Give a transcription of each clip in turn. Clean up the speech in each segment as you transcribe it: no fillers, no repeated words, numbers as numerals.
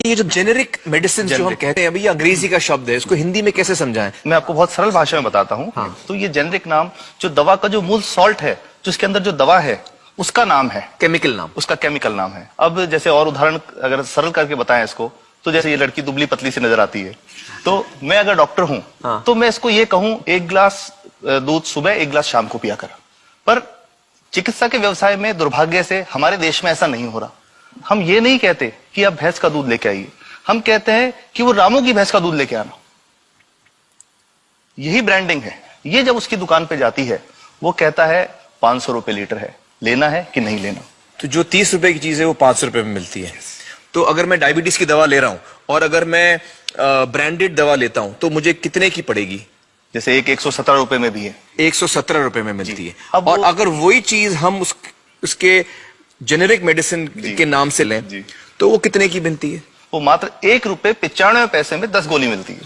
ये जो generic medicine जो हम कहते हैं अभी, ये अंग्रेजी का शब्द है, इसको हिंदी में कैसे समझाएं? मैं आपको बहुत सरल भाषा में बताता हूँ। हाँ। तो ये जेनेरिक नाम जो दवा का जो मूल सॉल्ट है, जो इसके अंदर जो दवा है उसका नाम है, केमिकल नाम, उसका केमिकल नाम है। अब जैसे और उदाहरण अगर सरल करके बताएं इसको, तो जैसे ये लड़की दुबली पतली सी नजर आती है, तो मैं अगर डॉक्टर हूं हाँ। तो मैं इसको ये कहूं 1 गिलास दूध सुबह 1 गिलास शाम को पिया कर। पर चिकित्सा के व्यवसाय में दुर्भाग्य से हमारे देश में ऐसा नहीं हो रहा। हम ये नहीं कहते कि आप भैंस का दूध लेके आइए, हम कहते हैं कि वो रामू की भैंस का दूध लेके आना। यही ब्रांडिंग है। ये जब उसकी दुकान पे जाती है, वो कहता है 500 रुपए लीटर है, लेना है कि नहीं लेना। तो जो 30 रुपए की चीज है वो 500 रुपए में मिलती है। तो अगर मैं डायबिटीज की दवा ले रहा हूं और अगर मैं ब्रांडेड दवा लेता हूं तो मुझे कितने की पड़ेगी? जैसे एक 117 रुपए में भी है, 117 रुपए में मिलती है। अब और अगर वही चीज हम उसके जेनेरिक मेडिसिन के नाम से लें तो वो कितने की बनती है? वो मात्र 1 रुपए 95 पैसे में 10 गोली मिलती है।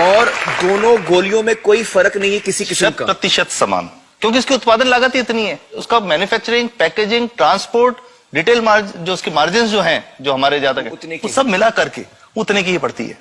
और दोनों गोलियों में कोई फर्क नहीं है किसी किस्म का? 100% समान, क्योंकि इसकी उत्पादन लागत ही इतनी है। उसका manufacturing, packaging, transport, retail margin, जो उसके मार्जिन जो हैं, जो हमारे ज्यादा वो सब मिला करके उतने की ही पड़ती है।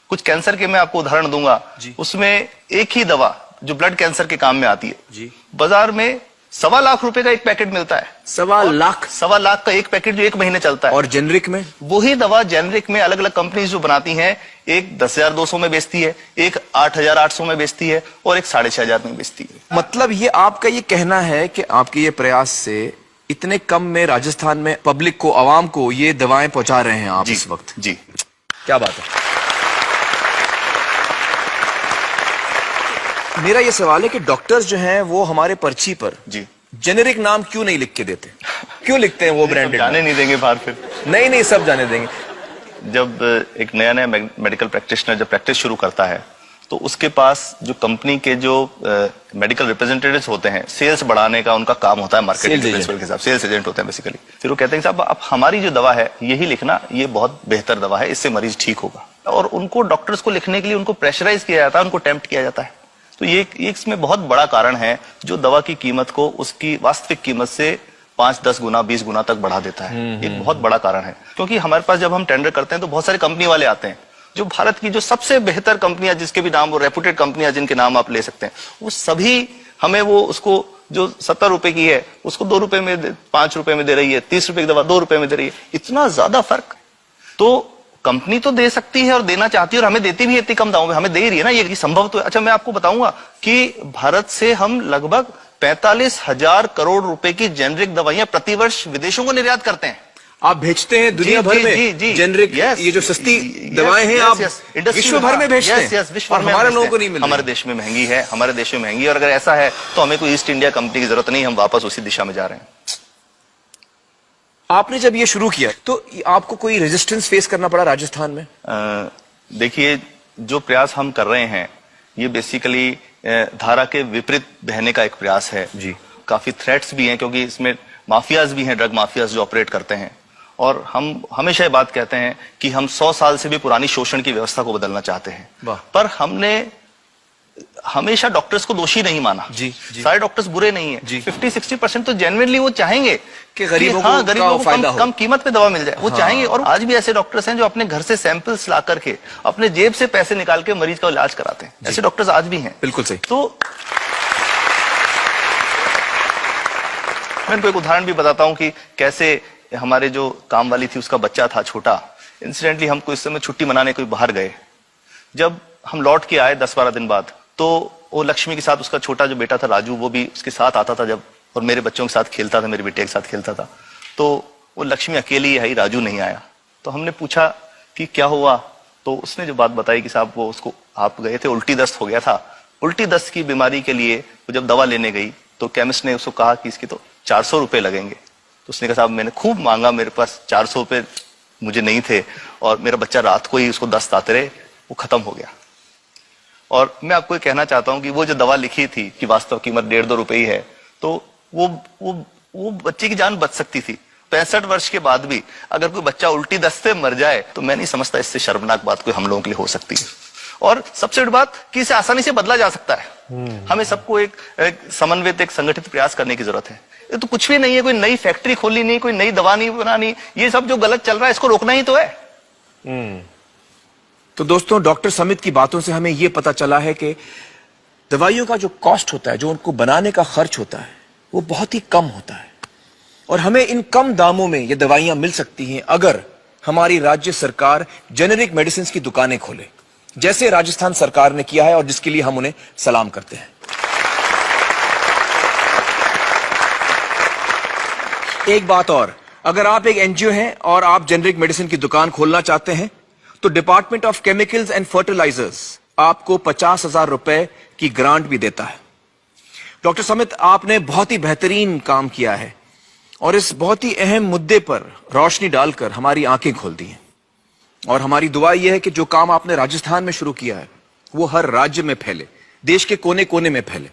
कुछ कैंसर के मैं आपको उदाहरण दूंगा, उसमें एक ही दवा जो ब्लड कैंसर के काम में आती है, बाजार में 1.25 लाख रुपए का एक पैकेट मिलता है। 1.25 लाख का एक पैकेट जो 1 महीने चलता है। और जेनरिक में वही दवा जेनरिक में अलग अलग कंपनीज जो बनाती हैं, एक 10,200 में बेचती है, एक 8,800 में बेचती है और एक 6,500 में बेचती है। मतलब ये आपका ये कहना है कि आपके ये प्रयास से इतने कम में राजस्थान में पब्लिक को, आवाम को ये दवाएं पहुंचा रहे हैं आप इस वक्त? जी, क्या बात है। मेरा ये सवाल है कि डॉक्टर्स जो हैं वो हमारे पर्ची पर जेनेरिक नाम क्यों नहीं लिख के देते? क्यों लिखते हैं वो ब्रांडेड? जाने नहीं देंगे बाहर फिर? नहीं, सब जाने देंगे। जब एक नया मेडिकल प्रैक्टिशनर जब प्रैक्टिस शुरू करता है, तो उसके पास जो कंपनी के जो मेडिकल रिप्रेजेंटेटिव्स होते हैं, सेल्स बढ़ाने का उनका काम होता है, मार्केटिंग प्रिंसिपल के साथ सेल्स एजेंट होते हैं बेसिकली। फिर वो कहते हैं साहब आप हमारी जो दवा है यही लिखना, ये बहुत बेहतर दवा है, इससे मरीज ठीक होगा। और उनको डॉक्टर्स को लिखने के लिए उनको प्रेशराइज किया जाता है, उनको टेम्प्ट किया जाता है। तो ये इसमें बहुत बड़ा कारण है जो दवा की कीमत को उसकी वास्तविक कीमत से 5-10 गुना 20 गुना तक बढ़ा देता है। एक बहुत बड़ा कारण है, क्योंकि हमारे पास जब हम टेंडर करते हैं तो बहुत सारे कंपनी वाले आते हैं, जो भारत की जो सबसे बेहतर कंपनियां, जिसके भी नाम वो रेपुटेड कंपनियां जिनके नाम आप ले सकते हैं, वो सभी हमें वो उसको जो 70 रुपए की है उसको 2 रुपए में 5 रुपए में दे रही है, 30 रुपए की दवा 2 रुपए में दे रही है। इतना ज्यादा फर्क तो कंपनी तो दे सकती है और देना चाहती है, और हमें देती भी है इतनी कम दामों में, हमें दे ही रही है ना, ये संभव तो है। अच्छा, मैं आपको बताऊंगा कि भारत से हम लगभग 45,000 करोड़ रुपए की जेनरिक दवाइयां प्रतिवर्ष विदेशों को निर्यात करते हैं। आप भेजते हैं दुनिया भर में जेनरिक, ये जो सस्ती दवाएं हैं आप विश्व भर में भेजते हैं? विश्व और हमारे लोगों को नहीं मिल रही। हमारे देश में महंगी है, हमारे देश में महंगी है। और अगर ऐसा है तो हमें कोई ईस्ट इंडिया कंपनी की जरूरत नहीं, हम वापस उसी दिशा में जा रहे हैं। आपने जब ये शुरू किया तो आपको कोई रेजिस्टेंस फेस करना पड़ा राजस्थान में? देखिए, जो प्रयास हम कर रहे हैं ये बेसिकली धारा के विपरीत बहने का एक प्रयास है जी। काफी थ्रेट्स भी हैं, क्योंकि इसमें माफियाज भी हैं, ड्रग माफियाज जो ऑपरेट करते हैं। और हम हमेशा ये बात कहते हैं कि हम 100 साल से भी पुरानी शोषण की व्यवस्था को बदलना चाहते हैं, पर हमने हमेशा डॉक्टर्स को दोषी नहीं माना। सारे डॉक्टर्स बुरे नहीं है। 50-60% तो जेन्युइनली वो चाहेंगे कि गरीबों को कम कीमत पे दवा मिल जाए, वो चाहेंगे। और आज भी ऐसे डॉक्टर्स हैं जो अपने घर से सैंपल्स ला करके अपने जेब से पैसे निकाल के मरीज का इलाज कराते हैं। ऐसे डॉक्टर्स आज भी हैं। बिल्कुल सही। तो मैं इनको एक उदाहरण भी बताता हूं कि कैसे हमारे जो काम वाली थी उसका बच्चा था छोटा, इंसिडेंटली हमको इस समय छुट्टी मनाने कोई बाहर गए। जब हम लौट के आए 10-12 दिन बाद, तो वो लक्ष्मी के साथ उसका छोटा जो बेटा था राजू, वो भी उसके साथ आता था जब, और मेरे बच्चों के साथ खेलता था, मेरे बेटे के साथ खेलता था। तो वो लक्ष्मी अकेली आई, राजू नहीं आया। तो हमने पूछा कि क्या हुआ, तो उसने जो बात बताई कि साहब वो उसको, आप गए थे, उल्टी दस्त हो गया था। उल्टी दस्त की बीमारी के लिए वो जब दवा लेने गई तो केमिस्ट ने उसको कहा कि इसकी तो 400 रुपए लगेंगे। तो उसने कहा साहब मैंने खूब मांगा, मेरे पास 400 रुपए मुझे नहीं थे, और मेरा बच्चा रात को ही उसको दस्त आते रहे, वो खत्म हो गया। और मैं आपको कहना चाहता हूं कि वो जो दवा लिखी थी कि वास्तव कीमत 1.5-2 रुपए ही है, तो वो बच्चे की जान बच सकती थी। 65 वर्ष के बाद भी अगर कोई बच्चा उल्टी दस्त से मर जाए तो मैं नहीं समझता इससे शर्मनाक बात कोई हम लोगों के लिए हो सकती है। और सबसे बड़ी बात कि इसे आसानी से बदला जा सकता है। हमें सबको एक समन्वित, एक संगठित प्रयास करने की जरूरत है। ये तो कुछ भी नहीं है, कोई नई फैक्ट्री खोली नहीं, कोई नई दवा नहीं बनानी, ये सब जो गलत चल रहा है इसको रोकना ही तो है। तो दोस्तों, डॉक्टर समित की बातों से हमें यह पता चला है कि दवाइयों का जो कॉस्ट होता है, जो उनको बनाने का खर्च होता है, वो बहुत ही कम होता है और हमें इन कम दामों में ये दवाइयां मिल सकती हैं अगर हमारी राज्य सरकार जेनेरिक मेडिसिन की दुकानें खोले, जैसे राजस्थान सरकार ने किया है और जिसके लिए हम उन्हें सलाम करते हैं। एक बात और, अगर आप एक एनजीओ हैं और आप जेनेरिक मेडिसिन की दुकान खोलना चाहते हैं तो department of chemicals and fertilizers आपको 50,000 रुपए की ग्रांट भी देता है। डॉक्टर समित, आपने बहुत ही बेहतरीन काम किया है और इस बहुत ही अहम मुद्दे पर रोशनी डालकर हमारी आंखें खोल दी हैं और हमारी दुआ यह है कि जो काम आपने राजस्थान में शुरू किया है वो हर राज्य में फैले, देश के कोने कोने में फैले।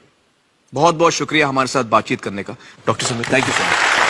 बहुत बहुत शुक्रिया हमारे साथ बातचीत करने का doctor Samit. Thank you so much.